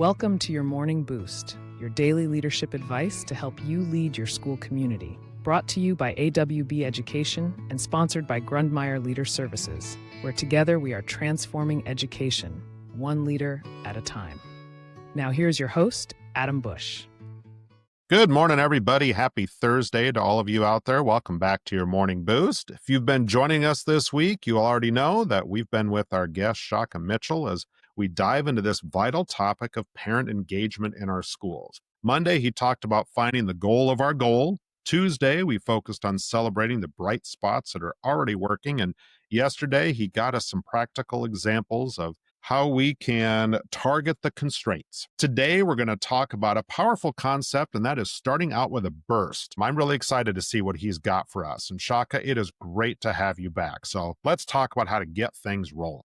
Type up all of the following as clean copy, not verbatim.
Welcome to your Morning Boost, your daily leadership advice to help you lead your school community. Brought to you by AWB Education and sponsored by Grundmeyer Leader Services, where together we are transforming education, one leader at a time. Now here's your host, Adam Bush. Good morning, everybody. Happy Thursday to all of you out there. Welcome back to your Morning Boost. If you've been joining us this week, you already know that we've been with our guest, Shaka Mitchell, as we dive into this vital topic of parent engagement in our schools. Monday, he talked about finding the goal of our goal. Tuesday, we focused on celebrating the bright spots that are already working. And yesterday, he got us some practical examples of how we can target the constraints. Today, we're going to talk about a powerful concept, and that is starting out with a burst. I'm really excited to see what he's got for us. And Shaka, it is great to have you back. So let's talk about how to get things rolling.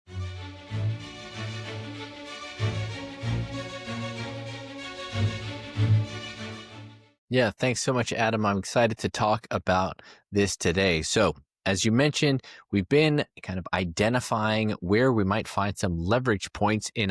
Yeah, thanks so much, Adam. I'm excited to talk about this today. So, as you mentioned, we've been kind of identifying where we might find some leverage points in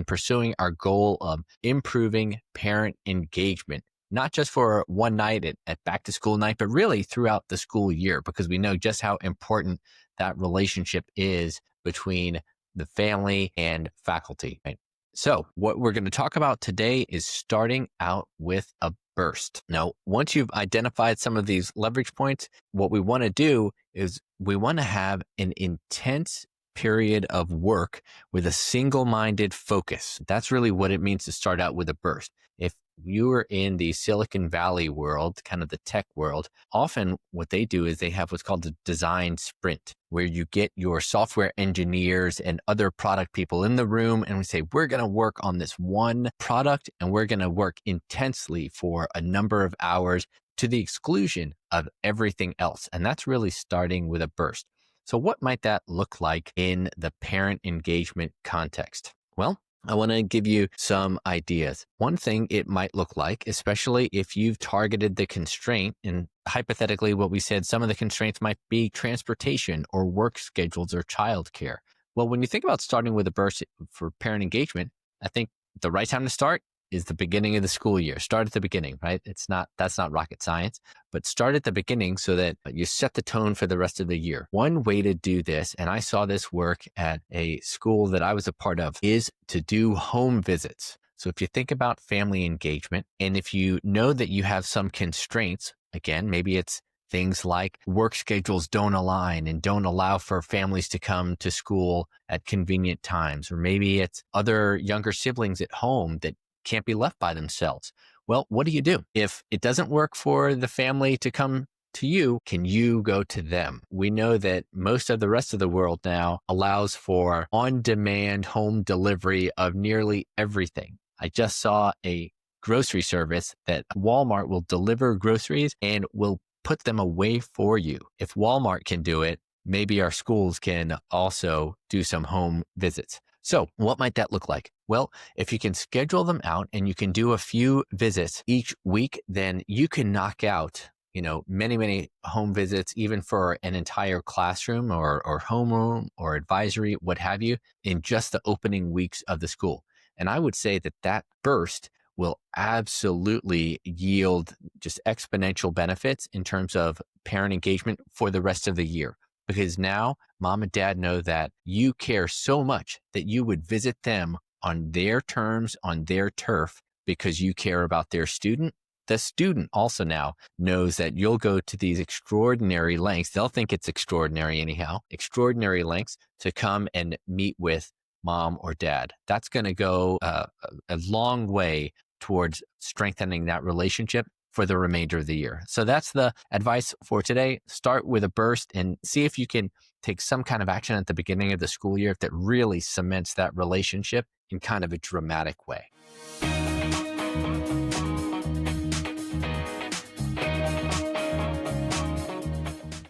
pursuing our goal of improving parent engagement, not just for one night at back to school night, but really throughout the school year, because we know just how important that relationship is between the family and faculty. Right? So what we're going to talk about today is starting out with a burst. Now, once you've identified some of these leverage points, what we want to do is we want to have an intense period of work with a single-minded focus. That's really what it means to start out with a burst. If you are in the Silicon Valley world, kind of the tech world, often what they do is they have what's called a design sprint, where you get your software engineers and other product people in the room and we say, we're going to work on this one product and we're going to work intensely for a number of hours to the exclusion of everything else. And that's really starting with a burst. So what might that look like in the parent engagement context? Well, I want to give you some ideas. One thing it might look like, especially if you've targeted the constraint, and hypothetically what we said, some of the constraints might be transportation or work schedules or childcare. Well, when you think about starting with a burst for parent engagement, I think the right time to start is the beginning of the school year. Start at the beginning, right? That's not rocket science, but start at the beginning so that you set the tone for the rest of the year. One way to do this, and I saw this work at a school that I was a part of, is to do home visits. So if you think about family engagement, and if you know that you have some constraints, again, maybe it's things like work schedules don't align and don't allow for families to come to school at convenient times, or maybe it's other younger siblings at home that can't be left by themselves. Well, what do you do? If it doesn't work for the family to come to you, can you go to them? We know that most of the rest of the world now allows for on-demand home delivery of nearly everything. I just saw a grocery service that Walmart will deliver groceries and will put them away for you. If Walmart can do it, maybe our schools can also do some home visits. So what might that look like? Well, if you can schedule them out and you can do a few visits each week, then you can knock out, many home visits, even for an entire classroom or homeroom or advisory, what have you, in just the opening weeks of the school. And I would say that burst will absolutely yield just exponential benefits in terms of parent engagement for the rest of the year. Because now mom and dad know that you care so much that you would visit them on their terms, on their turf, because you care about their student. The student also now knows that you'll go to these extraordinary lengths. They'll think it's extraordinary anyhow, extraordinary lengths to come and meet with mom or dad. That's going to go a long way towards strengthening that relationship for the remainder of the year. So that's the advice for today. Start with a burst and see if you can take some kind of action at the beginning of the school year that really cements that relationship in kind of a dramatic way.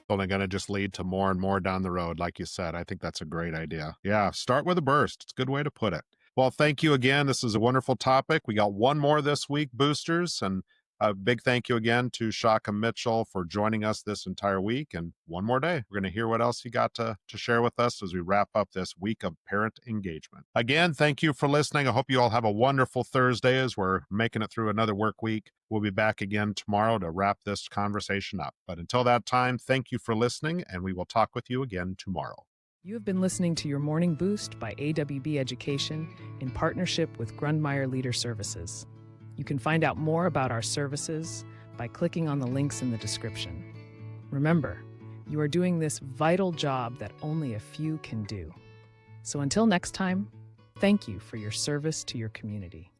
Only going to just lead to more and more down the road. Like you said, I think that's a great idea. Yeah, start with a burst. It's a good way to put it. Well, thank you again. This is a wonderful topic. We got one more this week, boosters, and A big thank you again to Shaka Mitchell for joining us this entire week. And one more day, we're going to hear what else you got to share with us as we wrap up this week of parent engagement. Again, thank you for listening. I hope you all have a wonderful Thursday as we're making it through another work week. We'll be back again tomorrow to wrap this conversation up. But until that time, thank you for listening, and we will talk with you again tomorrow. You have been listening to your Morning Boost by AWB Education in partnership with Grundmeyer Leader Services. You can find out more about our services by clicking on the links in the description. Remember, you are doing this vital job that only a few can do. So until next time, thank you for your service to your community.